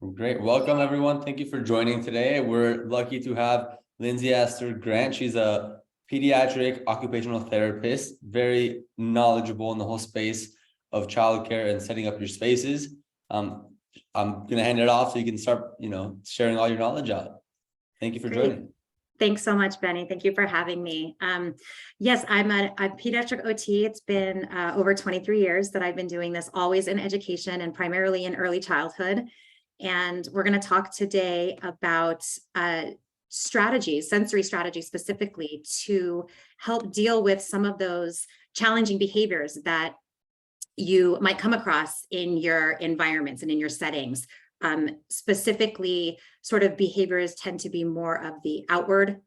Great. Welcome, everyone. Thank you for joining today. We're lucky to have Lindsay Esther Grant. She's a pediatric occupational therapist, very knowledgeable in the whole space of childcare and setting up your spaces. I'm going to hand it off so you can start, sharing all your knowledge out. Thank you for joining. Thanks so much, Benny. Thank you for having me. Yes, I'm a pediatric OT. It's been over 23 years that I've been doing this, always in education and primarily in early childhood. And we're going to talk today about strategies, sensory strategies specifically, to help deal with some of those challenging behaviors that you might come across in your environments and in your settings. Specifically, sort of behaviors tend to be more of the outward,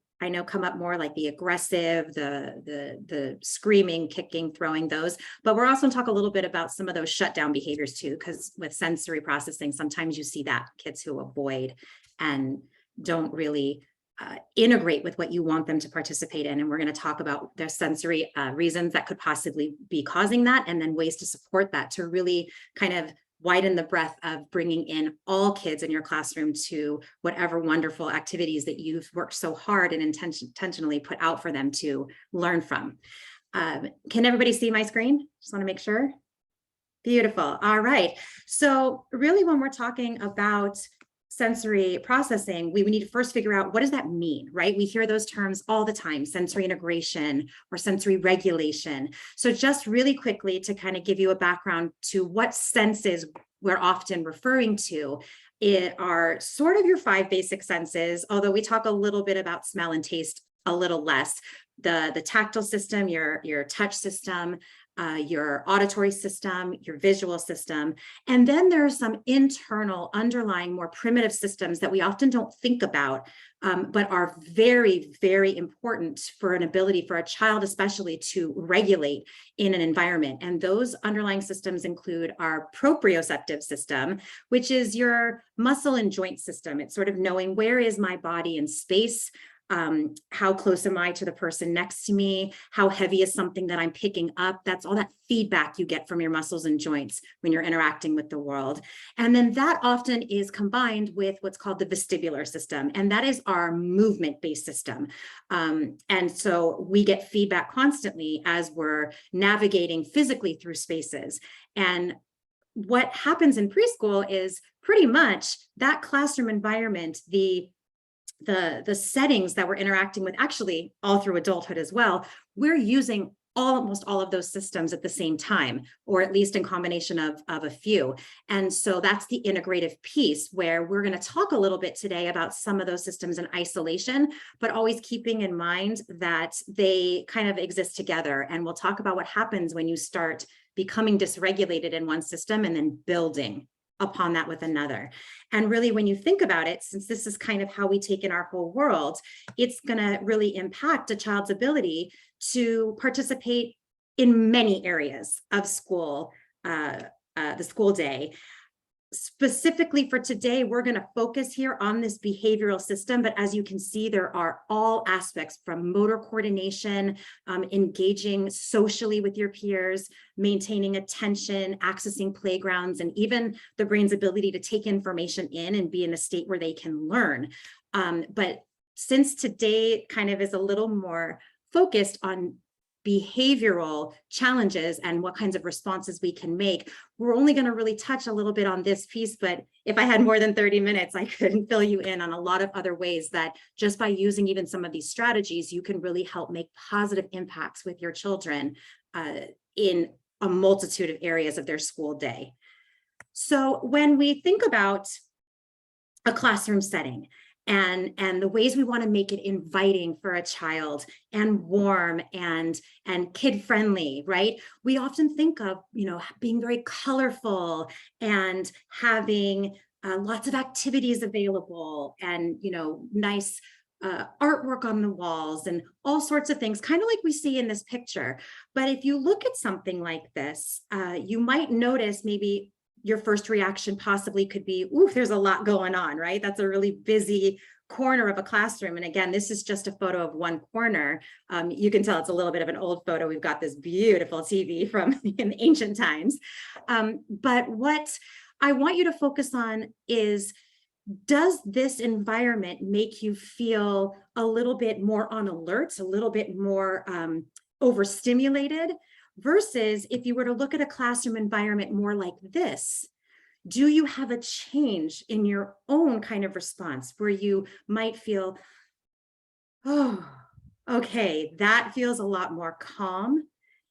come up more, like the aggressive, the screaming, kicking, throwing, those. But we're also going to talk a little bit about some of those shutdown behaviors too, because with sensory processing, sometimes you see that kids who avoid and don't really integrate with what you want them to participate in. And we're going to talk about their sensory reasons that could possibly be causing that, and then ways to support that to really kind of widen the breadth of bringing in all kids in your classroom to whatever wonderful activities that you've worked so hard and intentionally put out for them to learn from. Can everybody see my screen? Just want to make sure. Beautiful. All right. So really, when we're talking about sensory processing, we need to first figure out, what does that mean, right? We hear those terms all the time: sensory integration or sensory regulation. So just really quickly to kind of give you a background to what senses we're often referring to, it are sort of your 5 basic senses, although we talk a little bit about smell and taste a little less. The tactile system, your touch system, your auditory system, your visual system. And then there are some internal underlying more primitive systems that we often don't think about, but are very, very important for an ability for a child, especially, to regulate in an environment. And those underlying systems include our proprioceptive system, which is your muscle and joint system. It's sort of knowing, where is my body in space? How close am I to the person next to me? How heavy is something that I'm picking up? That's all that feedback you get from your muscles and joints when you're interacting with the world. And then that often is combined with what's called the vestibular system, and that is our movement-based system. And so we get feedback constantly as we're navigating physically through spaces. And what happens in preschool is pretty much that classroom environment, the settings that we're interacting with, actually all through adulthood as well, we're using almost all of those systems at the same time, or at least in combination of a few. And so that's the integrative piece, where we're going to talk a little bit today about some of those systems in isolation, but always keeping in mind that they kind of exist together. And we'll talk about what happens when you start becoming dysregulated in one system and then building upon that with another. And really, when you think about it, since this is kind of how we take in our whole world, it's going to really impact a child's ability to participate in many areas of school, the school day. Specifically for today, we're going to focus here on this behavioral system, but as you can see, there are all aspects, from motor coordination, engaging socially with your peers, maintaining attention, accessing playgrounds, and even the brain's ability to take information in and be in a state where they can learn. But since today kind of is a little more focused on behavioral challenges and what kinds of responses we can make, we're only going to really touch a little bit on this piece. But if I had more than 30 minutes, I could fill you in on a lot of other ways that, just by using even some of these strategies, you can really help make positive impacts with your children in a multitude of areas of their school day. So when we think about a classroom setting, and the ways we want to make it inviting for a child, and warm and kid friendly, right? We often think of, being very colorful and having lots of activities available, and, nice artwork on the walls and all sorts of things, kind of like we see in this picture. But if you look at something like this, you might notice maybe your first reaction possibly could be, ooh, there's a lot going on, right? That's a really busy corner of a classroom. And again, this is just a photo of one corner. You can tell it's a little bit of an old photo. We've got this beautiful TV from in ancient times. But what I want you to focus on is, does this environment make you feel a little bit more on alert, a little bit more overstimulated, versus if you were to look at a classroom environment more like this, do you have a change in your own kind of response where you might feel, oh, okay, that feels a lot more calm.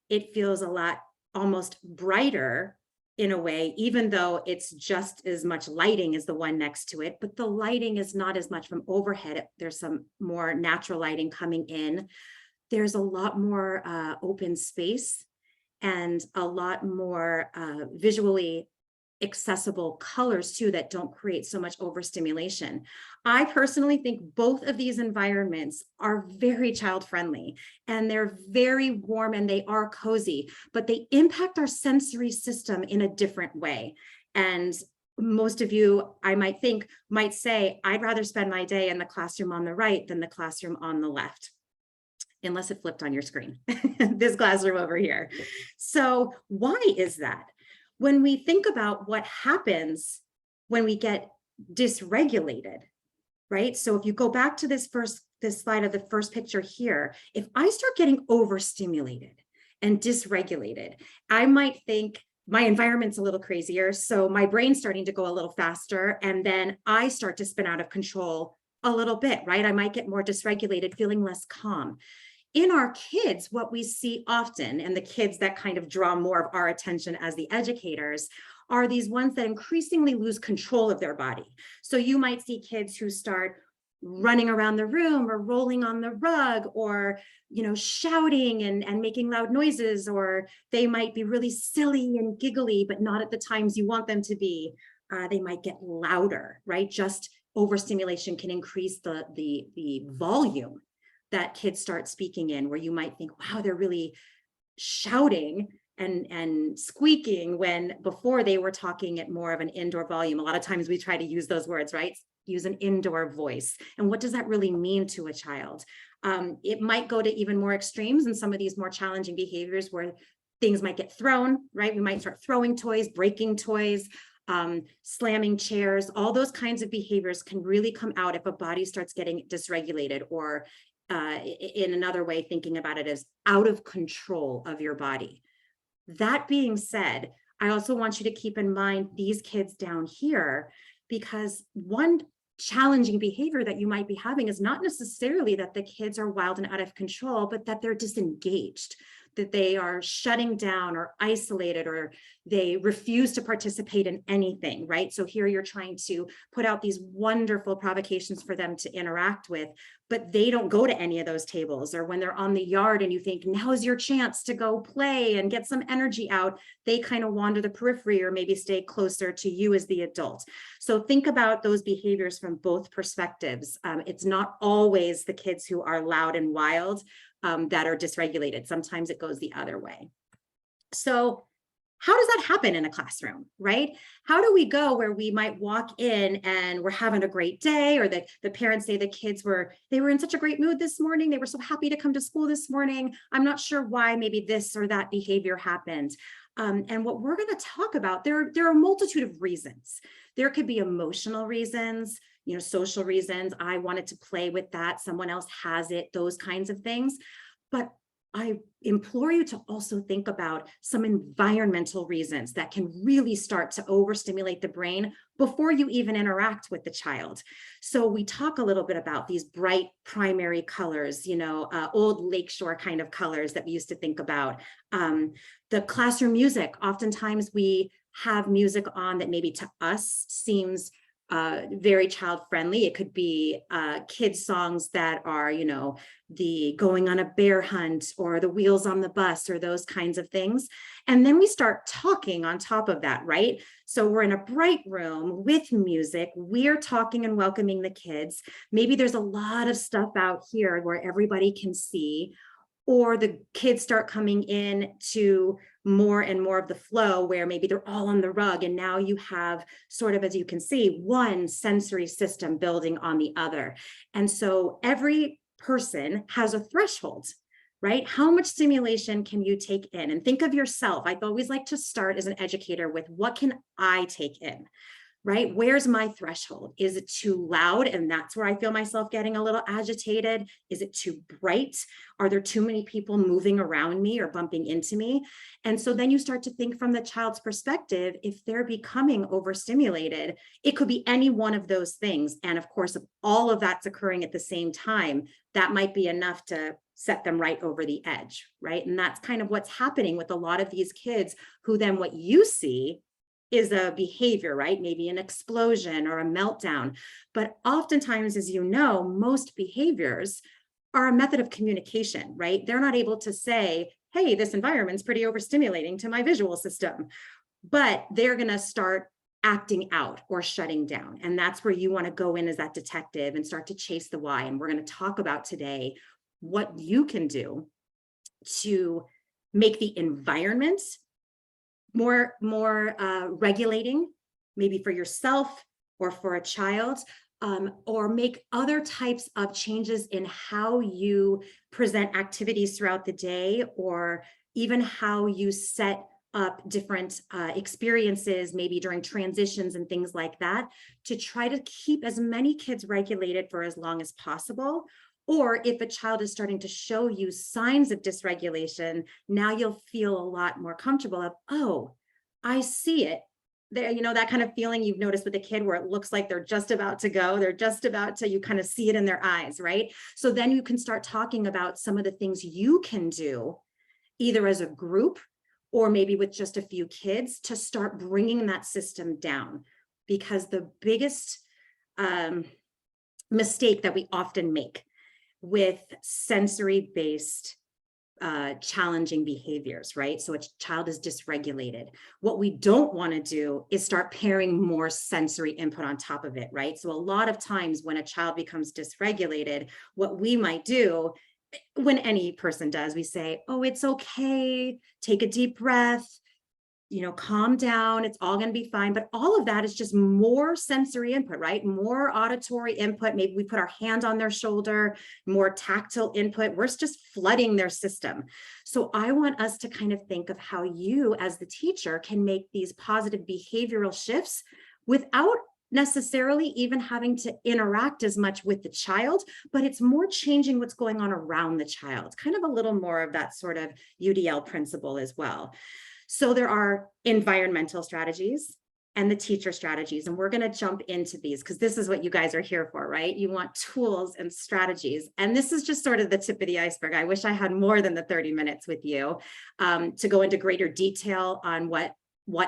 It feels a lot almost brighter in a way, even though it's just as much lighting as the one next to it, but the lighting is not as much from overhead. There's some more natural lighting coming in. There's a lot more open space and a lot more visually accessible colors too that don't create so much overstimulation. I personally think both of these environments are very child friendly and they're very warm and they are cozy, but they impact our sensory system in a different way. And most of you, I might think, might say, I'd rather spend my day in the classroom on the right than the classroom on the left, unless it flipped on your screen, this classroom over here. So why is that? When we think about what happens when we get dysregulated, right? So if you go back to this slide of the first picture here, if I start getting overstimulated and dysregulated, I might think my environment's a little crazier. So my brain's starting to go a little faster. And then I start to spin out of control a little bit, right? I might get more dysregulated, feeling less calm. In our kids, what we see often, and the kids that kind of draw more of our attention as the educators, are these ones that increasingly lose control of their body. So you might see kids who start running around the room or rolling on the rug or, shouting and making loud noises, or they might be really silly and giggly, but not at the times you want them to be. They might get louder, right? Just overstimulation can increase the volume that kids start speaking in, where you might think, wow, they're really shouting and squeaking, when before they were talking at more of an indoor volume. A lot of times we try to use those words, right? Use an indoor voice. And what does that really mean to a child? It might go to even more extremes in some of these more challenging behaviors where things might get thrown, right? We might start throwing toys, breaking toys, slamming chairs. All those kinds of behaviors can really come out if a body starts getting dysregulated, or in another way, thinking about it as out of control of your body. That being said, I also want you to keep in mind these kids down here, because one challenging behavior that you might be having is not necessarily that the kids are wild and out of control, but that they're disengaged, that they are shutting down or isolated, or they refuse to participate in anything, right? So here you're trying to put out these wonderful provocations for them to interact with, but they don't go to any of those tables. Or when they're on the yard and you think, now's your chance to go play and get some energy out, they kind of wander the periphery or maybe stay closer to you as the adult. So think about those behaviors from both perspectives. It's not always the kids who are loud and wild that are dysregulated. Sometimes it goes the other way. So how does that happen in a classroom, right? How do we go where we might walk in and we're having a great day, or the parents say the kids were in such a great mood this morning. They were so happy to come to school this morning. I'm not sure why maybe this or that behavior happened. And what we're going to talk about, there are a multitude of reasons. There could be emotional reasons, social reasons. I wanted to play with that. Someone else has it, those kinds of things. But I implore you to also think about some environmental reasons that can really start to overstimulate the brain before you even interact with the child. So we talk a little bit about these bright primary colors, old lakeshore kind of colors that we used to think about. The classroom music, oftentimes we have music on that maybe to us seems very child friendly. It could be kids songs that are, the going on a bear hunt or the wheels on the bus or those kinds of things. And then we start talking on top of that, right? So we're in a bright room with music. We're talking and welcoming the kids. Maybe there's a lot of stuff out here where everybody can see, or the kids start coming in to more and more of the flow where maybe they're all on the rug. And now you have sort of, as you can see, one sensory system building on the other. And so every person has a threshold right? How much stimulation can you take in? And think of yourself. I always like to start as an educator with what can I take in? Right? Where's my threshold? Is it too loud? And that's where I feel myself getting a little agitated. Is it too bright? Are there too many people moving around me or bumping into me? And so then you start to think from the child's perspective, if they're becoming overstimulated, it could be any one of those things. And of course, if all of that's occurring at the same time, that might be enough to set them right over the edge, right? And that's kind of what's happening with a lot of these kids who then what you see is a behavior, right? Maybe an explosion or a meltdown. But oftentimes, as you know, most behaviors are a method of communication, right? They're not able to say, hey, this environment's pretty overstimulating to my visual system, but they're going to start acting out or shutting down. And that's where you want to go in as that detective and start to chase the why. And we're going to talk about today what you can do to make the environment more regulating, maybe for yourself or for a child, or make other types of changes in how you present activities throughout the day, or even how you set up different experiences, maybe during transitions and things like that, to try to keep as many kids regulated for as long as possible. Or if a child is starting to show you signs of dysregulation, now you'll feel a lot more comfortable of, oh, I see it. There, you know, that kind of feeling you've noticed with a kid where it looks like they're just about to go, they're just about to, you kind of see it in their eyes, right? So then you can start talking about some of the things you can do, either as a group or maybe with just a few kids, to start bringing that system down. Because the biggest mistake that we often make with sensory-based challenging behaviors, right? So a child is dysregulated. What we don't want to do is start pairing more sensory input on top of it, right? So a lot of times when a child becomes dysregulated, what we might do, when any person does, we say, oh, it's okay, take a deep breath, you know, calm down, it's all going to be fine. But all of that is just more sensory input, right? More auditory input. Maybe we put our hand on their shoulder, more tactile input. We're just flooding their system. So I want us to kind of think of how you as the teacher can make these positive behavioral shifts without necessarily even having to interact as much with the child, but it's more changing what's going on around the child, kind of a little more of that sort of UDL principle as well. So there are environmental strategies and the teacher strategies, and we're going to jump into these because this is what you guys are here for, right? You want tools and strategies. And this is just sort of the tip of the iceberg. I wish I had more than the 30 minutes with you to go into greater detail on what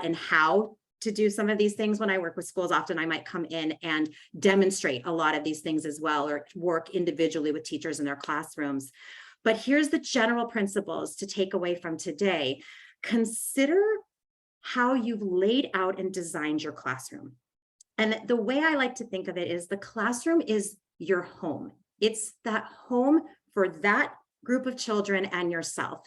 and how to do some of these things. When I work with schools, often I might come in and demonstrate a lot of these things as well, or work individually with teachers in their classrooms. But here's the general principles to take away from today. Consider how you've laid out and designed your classroom. And the way I like to think of it is the classroom is your home. It's that home for that group of children and yourself.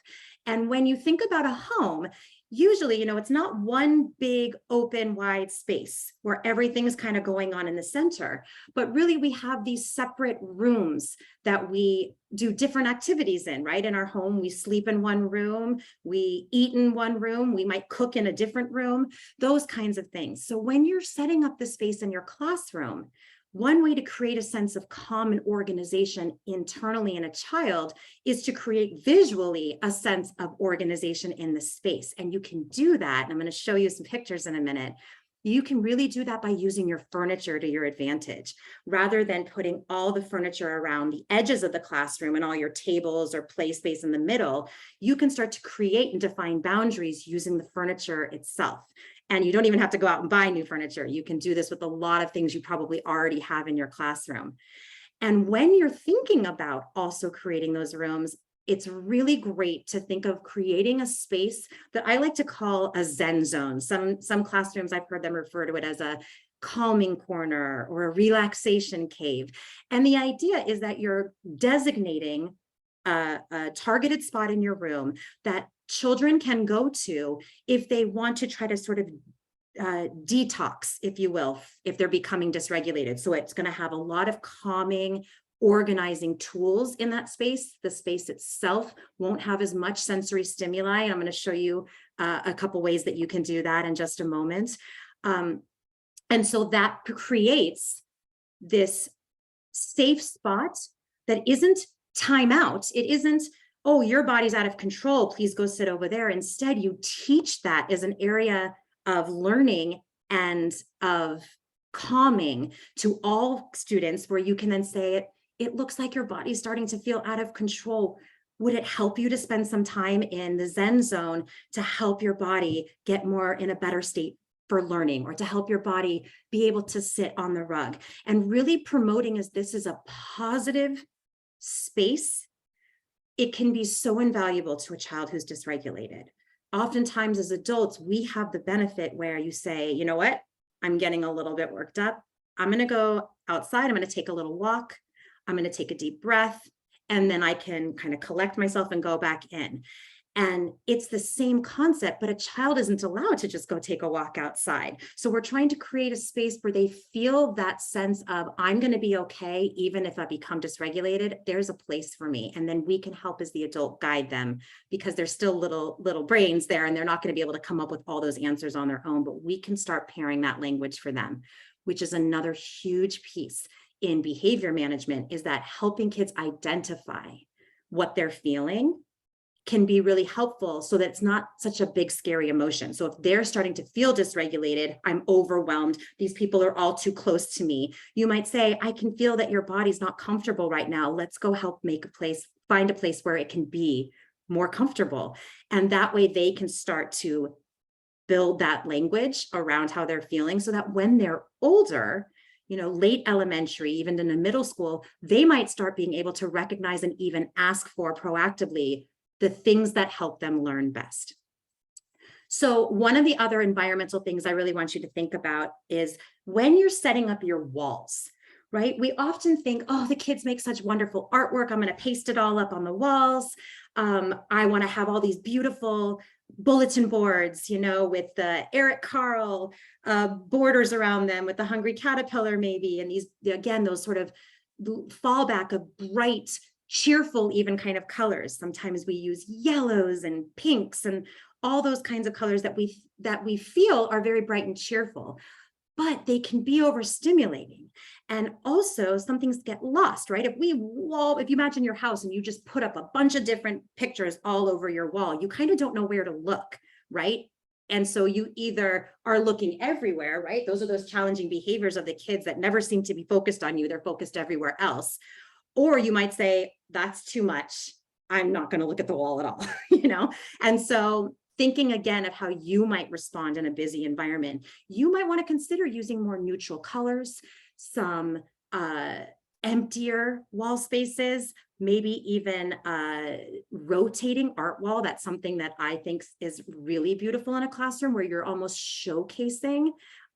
And when you think about a home, usually, you know, it's not one big open wide space where everything is kind of going on in the center, but really we have these separate rooms that we do different activities in, right? In our home, we sleep in one room, we eat in one room, we might cook in a different room, those kinds of things. So when you're setting up the space in your classroom, one way to create a sense of calm and organization internally in a child is to create visually a sense of organization in the space. And you can do that. And I'm going to show you some pictures in a minute. You can really do that by using your furniture to your advantage, rather than putting all the furniture around the edges of the classroom and all your tables or play space in the middle. You can start to create and define boundaries using the furniture itself. And you don't even have to go out and buy new furniture. You can do this with a lot of things you probably already have in your classroom. And when you're thinking about also creating those rooms, it's really great to think of creating a space that I like to call a Zen zone. Some classrooms, I've heard them refer to it as a calming corner or a relaxation cave. And the idea is that you're designating a targeted spot in your room that children can go to if they want to try to sort of detox, if you will, if they're becoming dysregulated. So it's going to have a lot of calming, organizing tools in that space. The space itself won't have as much sensory stimuli. I'm going to show you a couple ways that you can do that in just a moment. And so that creates this safe spot that isn't timeout. It isn't, oh, your body's out of control, please go sit over there. Instead, you teach that as an area of learning and of calming to all students, where you can then say, it looks like your body's starting to feel out of control. Would it help you to spend some time in the Zen zone to help your body get more in a better state for learning, or to help your body be able to sit on the rug? And really promoting as this is a positive space, it can be so invaluable to a child who's dysregulated. Oftentimes as adults, we have the benefit where you say, you know what, I'm getting a little bit worked up. I'm going to go outside. I'm going to take a little walk. I'm going to take a deep breath, and then I can kind of collect myself and go back in. And it's the same concept, but a child isn't allowed to just go take a walk outside. So we're trying to create a space where they feel that sense of, I'm going to be okay, even if I become dysregulated, there's a place for me. And then we can help as the adult guide them, because they're still little brains there, and they're not going to be able to come up with all those answers on their own, but we can start pairing that language for them, which is another huge piece in behavior management, is that helping kids identify what they're feeling can be really helpful, so that it's not such a big, scary emotion. So if they're starting to feel dysregulated, I'm overwhelmed, these people are all too close to me, you might say, I can feel that your body's not comfortable right now. Let's go help find a place where it can be more comfortable. And that way they can start to build that language around how they're feeling, so that when they're older, late elementary, even in the middle school, they might start being able to recognize and even ask for proactively the things that help them learn best. So one of the other environmental things I really want you to think about is when you're setting up your walls, right? We often think, oh, the kids make such wonderful artwork, I'm going to paste it all up on the walls. I want to have all these beautiful bulletin boards, with the Eric Carle borders around them, with the Hungry Caterpillar maybe, and these, again, those sort of fallback of bright, cheerful, even kind of colors. Sometimes we use yellows and pinks and all those kinds of colors that we feel are very bright and cheerful, but they can be overstimulating. And also some things get lost, right? If you imagine your house and you just put up a bunch of different pictures all over your wall, you kind of don't know where to look, right? And so you either are looking everywhere, right? Those are those challenging behaviors of the kids that never seem to be focused on you. They're focused everywhere else. Or you might say, that's too much, I'm not going to look at the wall at all, And so thinking again of how you might respond in a busy environment, you might want to consider using more neutral colors, some emptier wall spaces, maybe even rotating art wall. That's something that I think is really beautiful in a classroom, where you're almost showcasing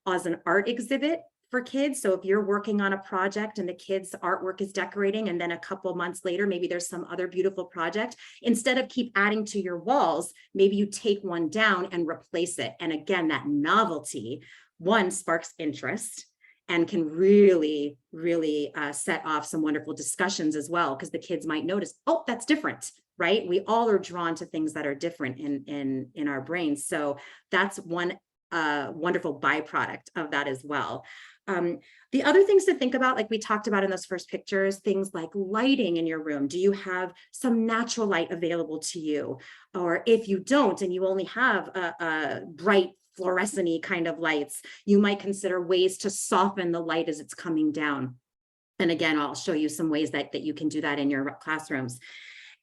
as an art exhibit for kids. So if you're working on a project and the kids' artwork is decorating, and then a couple months later, maybe there's some other beautiful project, instead of keep adding to your walls, maybe you take one down and replace it. And again, that novelty, one, sparks interest and can really, really set off some wonderful discussions as well, because the kids might notice, oh, that's different, right? We all are drawn to things that are different in our brains. So that's one wonderful byproduct of that as well. The other things to think about, like we talked about in those first pictures, things like lighting in your room. Do you have some natural light available to you? Or if you don't, and you only have a bright fluorescent-y kind of lights, you might consider ways to soften the light as it's coming down. And again, I'll show you some ways that you can do that in your classrooms.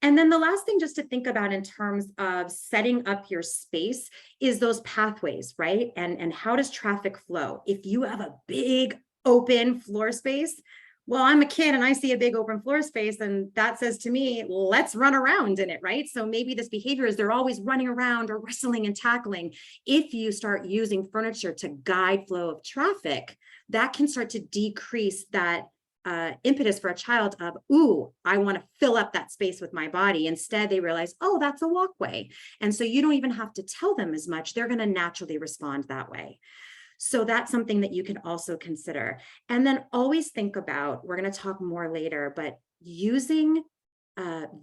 And then the last thing just to think about in terms of setting up your space is those pathways, right? And how does traffic flow? If you have a big open floor space, well, I'm a kid and I see a big open floor space, and that says to me, let's run around in it, right? So maybe this behavior is they're always running around or wrestling and tackling. If you start using furniture to guide flow of traffic, that can start to decrease that impetus for a child of, ooh, I want to fill up that space with my body. Instead, they realize, oh, that's a walkway. And so you don't even have to tell them as much. They're going to naturally respond that way. So that's something that you can also consider. And then always think about, we're going to talk more later, but using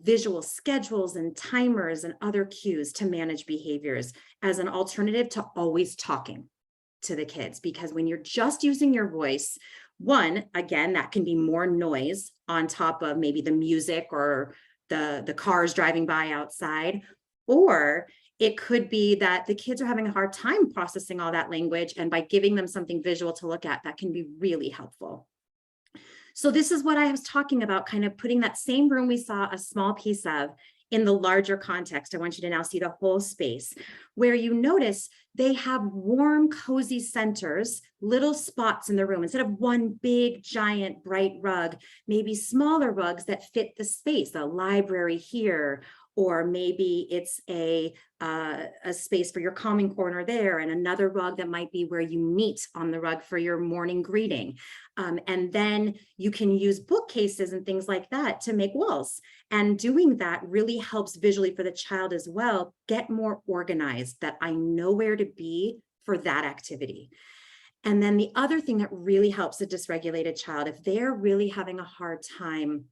visual schedules and timers and other cues to manage behaviors as an alternative to always talking to the kids. Because when you're just using your voice, one, again, that can be more noise on top of maybe the music or the cars driving by outside, or it could be that the kids are having a hard time processing all that language, and by giving them something visual to look at, that can be really helpful. So this is what I was talking about, kind of putting that same room we saw a small piece of in the larger context. I want you to now see the whole space, where you notice they have warm, cozy centers, little spots in the room. Instead of one big, giant, bright rug, maybe smaller rugs that fit the space, a library here, or maybe it's a space for your calming corner there, and another rug that might be where you meet on the rug for your morning greeting. And then you can use bookcases and things like that to make walls. And doing that really helps visually for the child as well, get more organized, that I know where to be for that activity. And then the other thing that really helps a dysregulated child, if they're really having a hard time,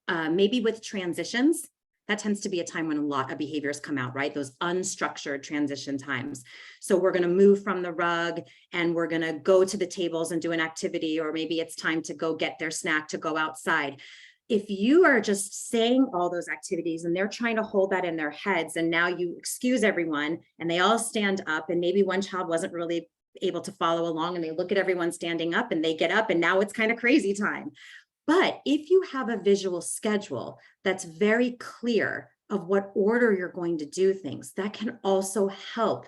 maybe with transitions, that tends to be a time when a lot of behaviors come out, right? Those unstructured transition times. So we're going to move from the rug and we're going to go to the tables and do an activity, or maybe it's time to go get their snack to go outside. If you are just saying all those activities and they're trying to hold that in their heads, and now you excuse everyone and they all stand up, and maybe one child wasn't really able to follow along and they look at everyone standing up and they get up and now it's kind of crazy time. But if you have a visual schedule that's very clear of what order you're going to do things, that can also help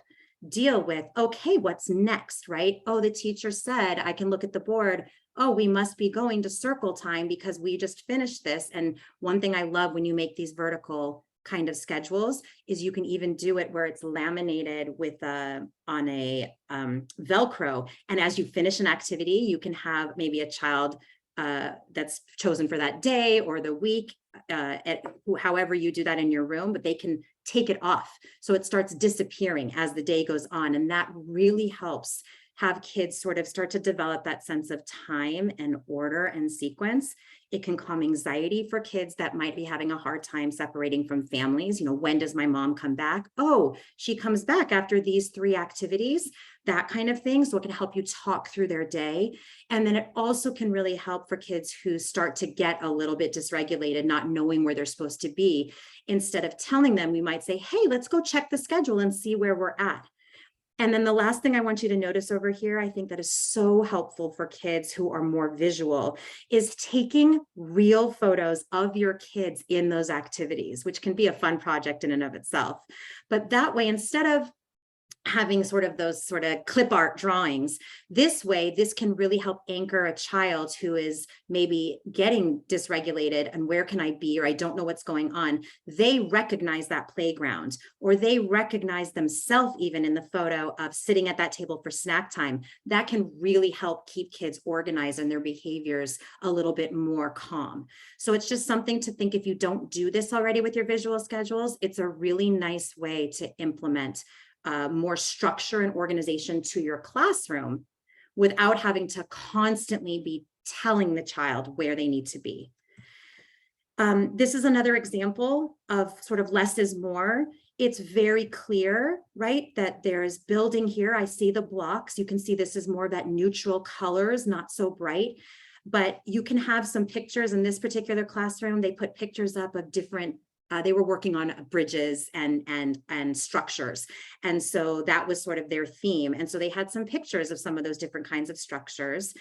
deal with, okay, what's next, right? Oh, the teacher said I can look at the board. Oh, we must be going to circle time because we just finished this. And one thing I love when you make these vertical kind of schedules is you can even do it where it's laminated with on a Velcro. And as you finish an activity, you can have maybe a child that's chosen for that day or the week, however you do that in your room, but they can take it off. So it starts disappearing as the day goes on. And that really helps have kids sort of start to develop that sense of time and order and sequence. It can calm anxiety for kids that might be having a hard time separating from families. You know, when does my mom come back? Oh, she comes back after these 3 activities, that kind of thing. So it can help you talk through their day. And then it also can really help for kids who start to get a little bit dysregulated, not knowing where they're supposed to be. Instead of telling them, we might say, hey, let's go check the schedule and see where we're at. And then the last thing I want you to notice over here, I think that is so helpful for kids who are more visual, is taking real photos of your kids in those activities, which can be a fun project in and of itself. But that way, instead of having sort of those sort of clip art drawings, this way, this can really help anchor a child who is maybe getting dysregulated and where can I be, or I don't know what's going on. They recognize that playground, or they recognize themselves even in the photo of sitting at that table for snack time. That can really help keep kids organized and their behaviors a little bit more calm. So it's just something to think, if you don't do this already with your visual schedules, it's a really nice way to implement more structure and organization to your classroom without having to constantly be telling the child where they need to be. This is another example of sort of less is more. It's very clear, right, that there's building here. I see the blocks. You can see this is more of that neutral colors, not so bright. But you can have some pictures in this particular classroom. They put pictures up of different they were working on bridges and structures. And so that was sort of their theme. And so they had some pictures of some of those different kinds of structures.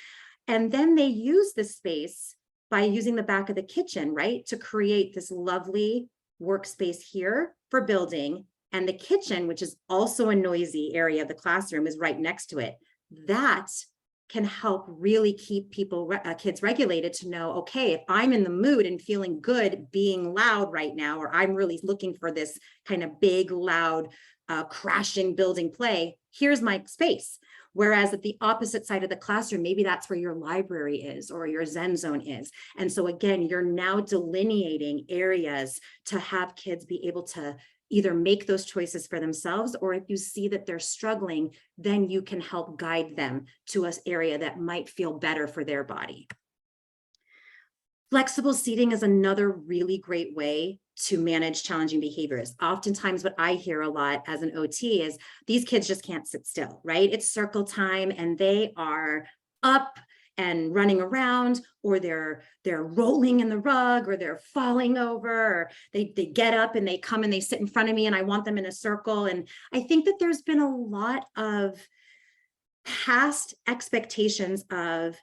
And then they used the space by using the back of the kitchen, right, to create this lovely workspace here for building. And the kitchen, which is also a noisy area of the classroom, is right next to it. That can help really keep kids regulated to know, okay, if I'm in the mood and feeling good being loud right now, or I'm really looking for this kind of big, loud, crashing building play, here's my space. Whereas at the opposite side of the classroom, maybe that's where your library is or your Zen zone is. And so again, you're now delineating areas to have kids be able to either make those choices for themselves, or if you see that they're struggling, then you can help guide them to an area that might feel better for their body. Flexible seating is another really great way to manage challenging behaviors. Oftentimes what I hear a lot as an OT is these kids just can't sit still, right? It's circle time and they are up and running around, or they're rolling in the rug, or they're falling over, or they get up and they come and they sit in front of me and I want them in a circle. And I think that there's been a lot of past expectations of,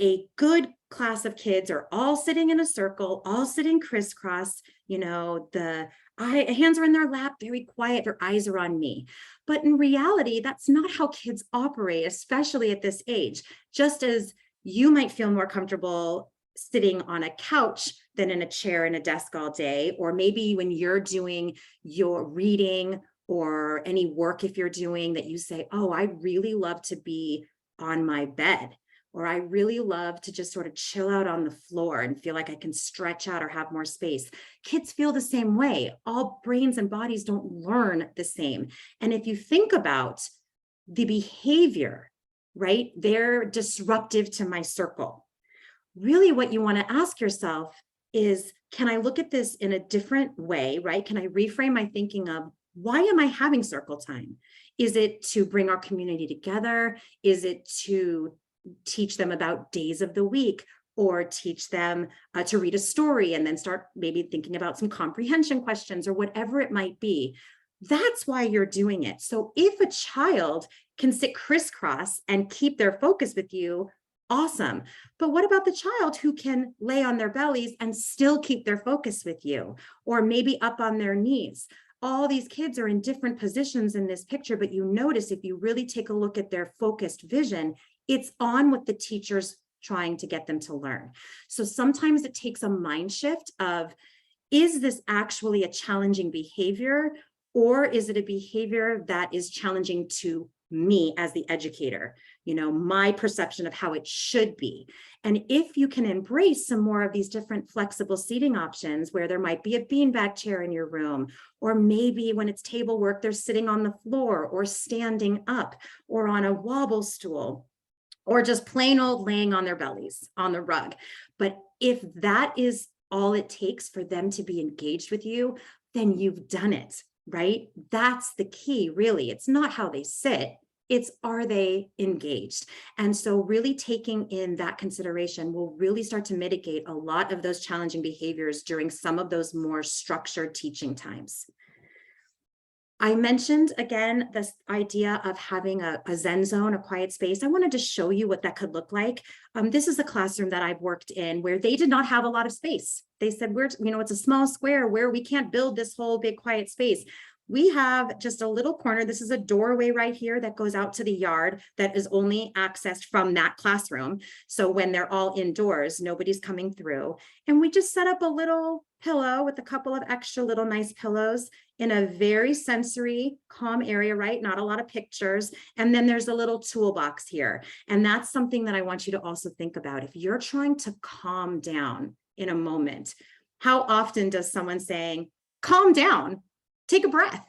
a good class of kids are all sitting in a circle, all sitting crisscross, the hands are in their lap, very quiet, their eyes are on me. But in reality, that's not how kids operate, especially at this age. Just as you might feel more comfortable sitting on a couch than in a chair and a desk all day, or maybe when you're doing your reading or any work, if you're doing that, you say, oh, I really love to be on my bed, or I really love to just sort of chill out on the floor and feel like I can stretch out or have more space. Kids feel the same way. All brains and bodies don't learn the same. And if you think about the behavior, right, they're disruptive to my circle. Really what you want to ask yourself is, can I look at this in a different way, right? Can I reframe my thinking of, why am I having circle time? Is it to bring our community together? Is it to teach them about days of the week, or teach them to read a story and then start maybe thinking about some comprehension questions, or whatever it might be? That's why you're doing it. So if a child can sit crisscross and keep their focus with you, awesome. But what about the child who can lay on their bellies and still keep their focus with you, or maybe up on their knees? All these kids are in different positions in this picture, but you notice if you really take a look at their focused vision, it's on what the teacher's trying to get them to learn. So sometimes it takes a mind shift of, is this actually a challenging behavior, or is it a behavior that is challenging to me as the educator, my perception of how it should be? And if you can embrace some more of these different flexible seating options, where there might be a beanbag chair in your room, or maybe when it's table work, they're sitting on the floor or standing up or on a wobble stool, or just plain old laying on their bellies on the rug. But if that is all it takes for them to be engaged with you, then you've done it, right? That's the key, really. It's not how they sit, it's, are they engaged? And so really taking in that consideration will really start to mitigate a lot of those challenging behaviors during some of those more structured teaching times. I mentioned, again, this idea of having a Zen zone, a quiet space. I wanted to show you what that could look like. This is a classroom that I've worked in where they did not have a lot of space. They said, it's a small square where we can't build this whole big quiet space. We have just a little corner. This is a doorway right here that goes out to the yard that is only accessed from that classroom. So when they're all indoors, nobody's coming through. And we just set up a little pillow with a couple of extra little nice pillows in a very sensory, calm area, right? Not a lot of pictures. And then there's a little toolbox here. And that's something that I want you to also think about. If you're trying to calm down in a moment, how often does someone saying, calm down, take a breath?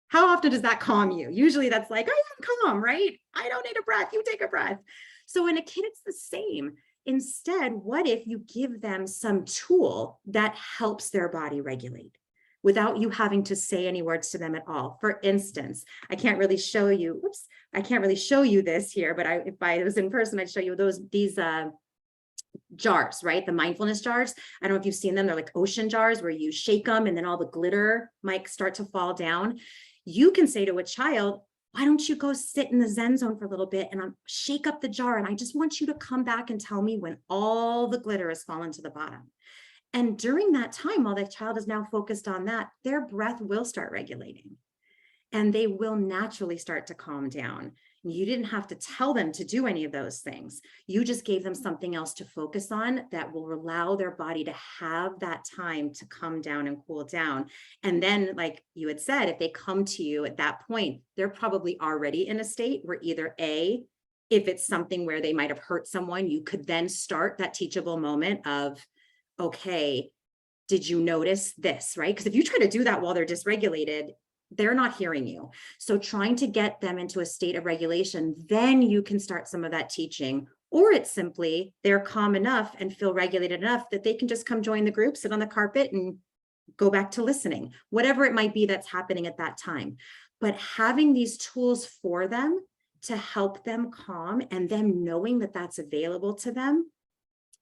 How often does that calm you? Usually that's like, I am calm, right? I don't need a breath, you take a breath. So in a kid, it's the same. Instead, what if you give them some tool that helps their body regulate without you having to say any words to them at all? For instance, I can't really show you, I can't really show you this here, but if I was in person, I'd show you these jars, right? The mindfulness jars. I don't know if you've seen them. They're like ocean jars where you shake them and then all the glitter might start to fall down. You can say to a child, why don't you go sit in the Zen zone for a little bit and shake up the jar. And I just want you to come back and tell me when all the glitter has fallen to the bottom. And during that time, while the child is now focused on that, their breath will start regulating and they will naturally start to calm down. You didn't have to tell them to do any of those things. You just gave them something else to focus on that will allow their body to have that time to come down and cool down. And then, like you had said, if they come to you at that point, they're probably already in a state where either A, if it's something where they might have hurt someone, you could then start that teachable moment of, okay, did you notice this, right? Because if you try to do that while they're dysregulated, they're not hearing you. So trying to get them into a state of regulation, then you can start some of that teaching. Or it's simply they're calm enough and feel regulated enough that they can just come join the group, sit on the carpet and go back to listening, whatever it might be that's happening at that time. But having these tools for them to help them calm, and them knowing that that's available to them,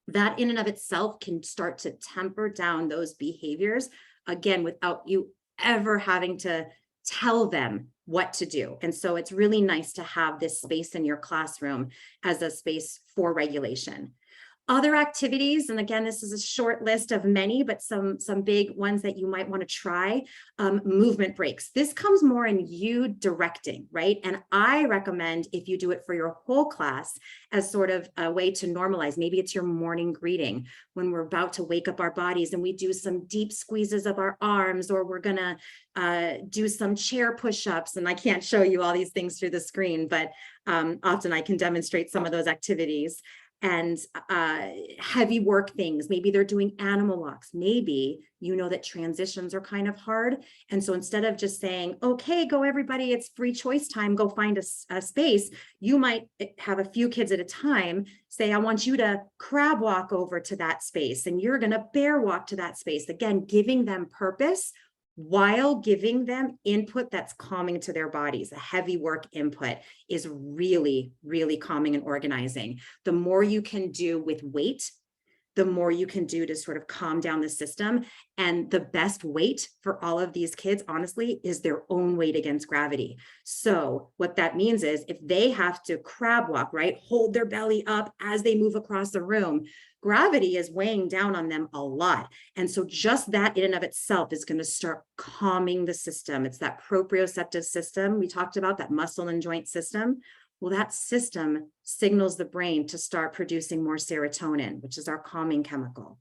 that in and of itself can start to temper down those behaviors, again, without you ever having to tell them what to do. And so it's really nice to have this space in your classroom as a space for regulation. Other activities, and again, this is a short list of many, but some big ones that you might want to try. Movement breaks. This comes more in you directing, right? And I recommend if you do it for your whole class as sort of a way to normalize. Maybe it's your morning greeting when we're about to wake up our bodies and we do some deep squeezes of our arms, or we're gonna do some chair push-ups. And I can't show you all these things through the screen, but often I can demonstrate some of those activities. And heavy work things, maybe they're doing animal walks, maybe you know that transitions are kind of hard. And so instead of just saying, okay, go everybody, it's free choice time, go find a space, you might have a few kids at a time say, I want you to crab walk over to that space, and you're going to bear walk to that space. Again, giving them purpose while giving them input that's calming to their bodies. A heavy work input is really, really calming and organizing. The more you can do with weight, the more you can do to sort of calm down the system. And the best weight for all of these kids, honestly, is their own weight against gravity. So what that means is if they have to crab walk, right, hold their belly up as they move across the room, gravity is weighing down on them a lot. And so just that in and of itself is going to start calming the system. It's that proprioceptive system we talked about, that muscle and joint system. Well, that system signals the brain to start producing more serotonin, which is our calming chemical.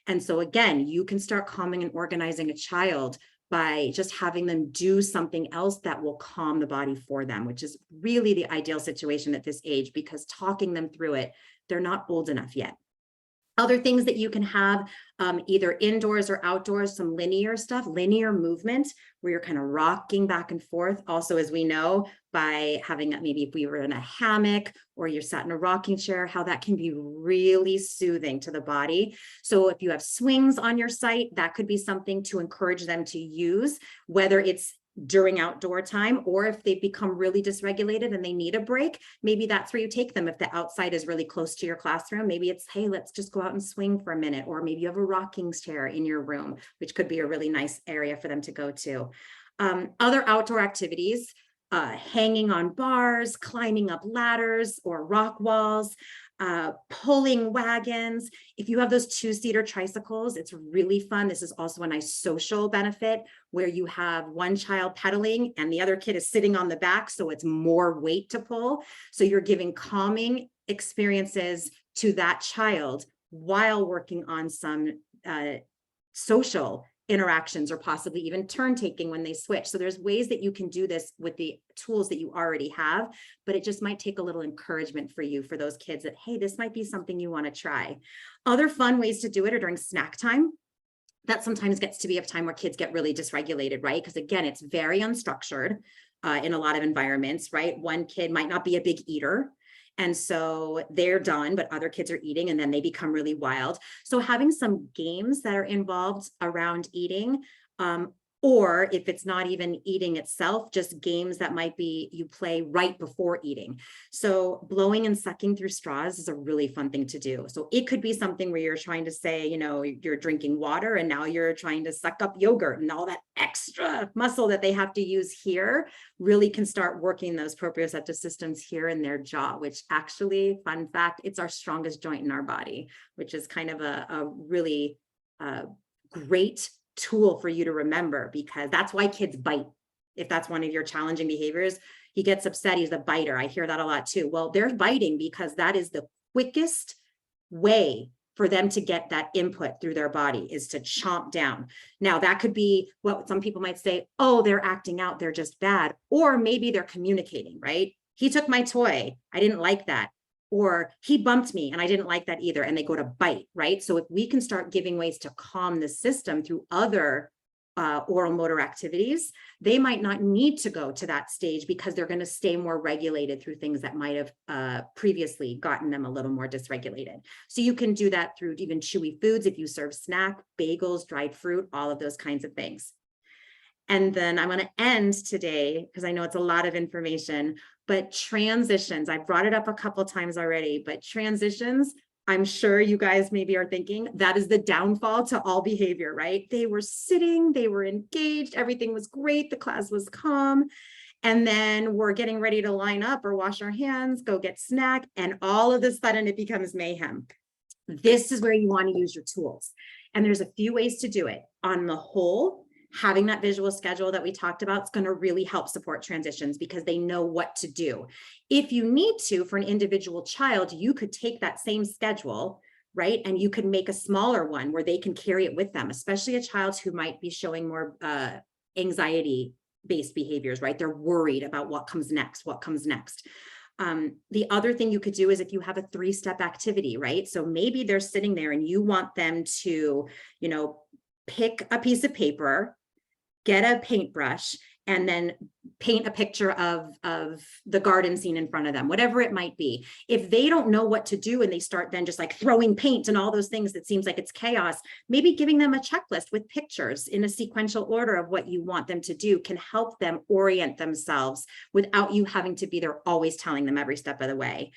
And so again, you can start calming and organizing a child by just having them do something else that will calm the body for them, which is really the ideal situation at this age, because talking them through it, they're not old enough yet. Other things that you can have either indoors or outdoors, some linear stuff, linear movement, where you're kind of rocking back and forth. Also, as we know, by having maybe if we were in a hammock or you're sat in a rocking chair, how that can be really soothing to the body. So if you have swings on your site, that could be something to encourage them to use, whether it's during outdoor time, or if they've become really dysregulated and they need a break, maybe that's where you take them. If the outside is really close to your classroom, maybe it's, hey, let's just go out and swing for a minute. Or maybe you have a rocking chair in your room, which could be a really nice area for them to go to. Other outdoor activities, hanging on bars, climbing up ladders or rock walls, pulling wagons. If you have those two-seater tricycles, it's really fun. This is also a nice social benefit where you have one child pedaling and the other kid is sitting on the back, so it's more weight to pull. So you're giving calming experiences to that child while working on some social interactions, or possibly even turn taking when they switch. So there's ways that you can do this with the tools that you already have, but it just might take a little encouragement for you, for those kids that, hey, this might be something you want to try. Other fun ways to do it are during snack time. That sometimes gets to be a time where kids get really dysregulated, right? Because again, it's very unstructured in a lot of environments, right? One kid might not be a big eater, and so they're done, but other kids are eating and then they become really wild. So having some games that are involved around eating, or if it's not even eating itself, just games that might be you play right before eating. So blowing and sucking through straws is a really fun thing to do. So it could be something where you're trying to say, you know, you're drinking water and now you're trying to suck up yogurt, and all that extra muscle that they have to use here really can start working those proprioceptive systems here in their jaw, which actually, fun fact, it's our strongest joint in our body, which is kind of a really great tool for you to remember, because that's why kids bite. If that's one of your challenging behaviors, he gets upset, he's a biter. I hear that a lot too. Well, they're biting because that is the quickest way for them to get that input through their body, is to chomp down. Now that could be what some people might say, oh, they're acting out, they're just bad. Or maybe they're communicating, right? He took my toy, I didn't like that. or he bumped me and I didn't like that either, and they go to bite, right? So if we can start giving ways to calm the system through other oral motor activities, they might not need to go to that stage because they're going to stay more regulated through things that might have previously gotten them a little more dysregulated. So you can do that through even chewy foods if you serve snack, bagels, dried fruit, all of those kinds of things. And then I'm going to end today, because I know it's a lot of information, but transitions, I brought it up a couple times already, but transitions, I'm sure you guys maybe are thinking that is the downfall to all behavior, right? They were sitting, they were engaged, everything was great, the class was calm. And then we're getting ready to line up or wash our hands, go get snack, and all of a sudden it becomes mayhem. This is where you want to use your tools. And there's a few ways to do it. On the whole, having that visual schedule that we talked about is going to really help support transitions because they know what to do. If you need to, for an individual child, you could take that same schedule, right? And you could make a smaller one where they can carry it with them, especially a child who might be showing more anxiety-based behaviors, right? They're worried about what comes next. The other thing you could do is if you have a 3-step activity, right? So maybe they're sitting there and you want them to, pick a piece of paper, get a paintbrush, and then paint a picture of the garden scene in front of them, whatever it might be. If they don't know what to do and they start then just like throwing paint and all those things that seems like it's chaos, maybe giving them a checklist with pictures in a sequential order of what you want them to do can help them orient themselves without you having to be there always telling them every step of the way.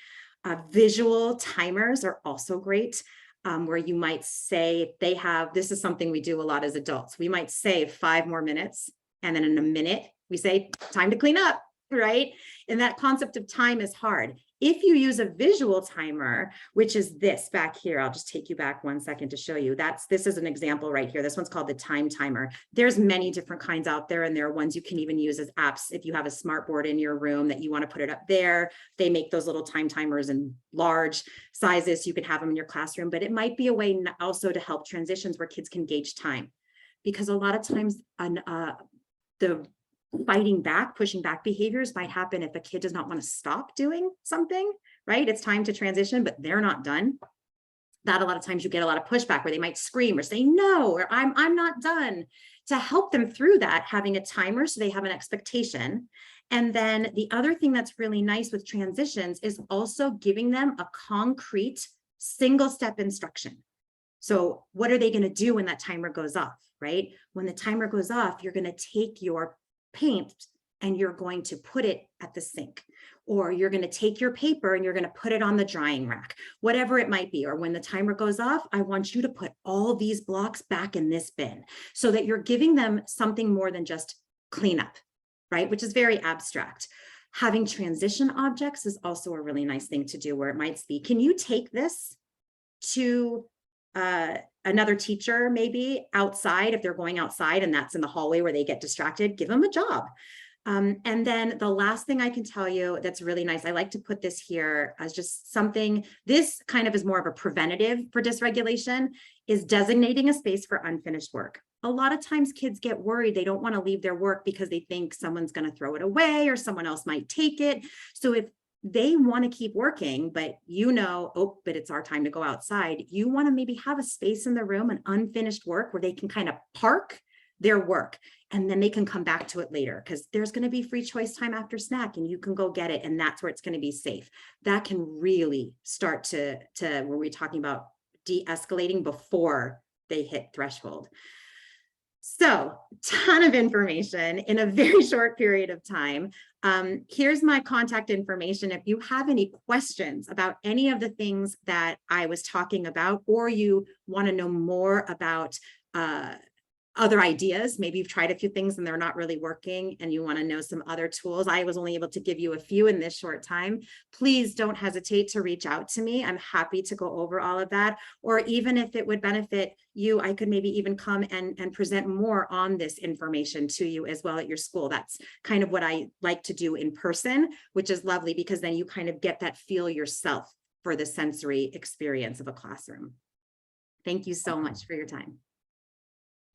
Visual timers are also great. Where you might say they have, this is something we do a lot as adults. We might say 5 more minutes, and then in a minute, we say time to clean up, right? And that concept of time is hard. If you use a visual timer, which is this back here, I'll just take you back 1 second to show you. This is an example right here. This one's called the time timer. There's many different kinds out there, and there are ones you can even use as apps. If you have a smart board in your room that you want to put it up there, they make those little time timers in large sizes. So you can have them in your classroom, but it might be a way also to help transitions where kids can gauge time. Because a lot of times the fighting back, pushing back behaviors might happen if a kid does not want to stop doing something, right? It's time to transition, but they're not done. That a lot of times you get a lot of pushback where they might scream or say no, or I'm not done. To help them through that, having a timer so they have an expectation. And then the other thing that's really nice with transitions is also giving them a concrete single step instruction. So what are they going to do when that timer goes off, right? When the timer goes off, you're going to take your paint and you're going to put it at the sink, or you're going to take your paper and you're going to put it on the drying rack, whatever it might be. Or when the timer goes off, I want you to put all these blocks back in this bin, so that you're giving them something more than just cleanup, right? Which is very abstract. Having transition objects is also a really nice thing to do, where it might be, can you take this to another teacher, maybe outside, if they're going outside and that's in the hallway where they get distracted, give them a job. And then the last thing I can tell you that's really nice, I like to put this here as just something, this kind of is more of a preventative for dysregulation, is designating a space for unfinished work. A lot of times kids get worried. They don't want to leave their work because they think someone's going to throw it away or someone else might take it. So if they want to keep working, but oh, but it's our time to go outside, you want to maybe have a space in the room, an unfinished work where they can kind of park their work and then they can come back to it later, because there's going to be free choice time after snack and you can go get it, and that's where it's going to be safe. That can really start to where we're talking about de-escalating before they hit threshold. So, ton of information in a very short period of time. Here's my contact information. If you have any questions about any of the things that I was talking about, or you want to know more about other ideas, maybe you've tried a few things and they're not really working and you want to know some other tools, I was only able to give you a few in this short time, please don't hesitate to reach out to me. I'm happy to go over all of that. Or even if it would benefit you, I could maybe even come and present more on this information to you as well at your school. That's kind of what I like to do in person, which is lovely, because then you kind of get that feel yourself for the sensory experience of a classroom. Thank you so much for your time.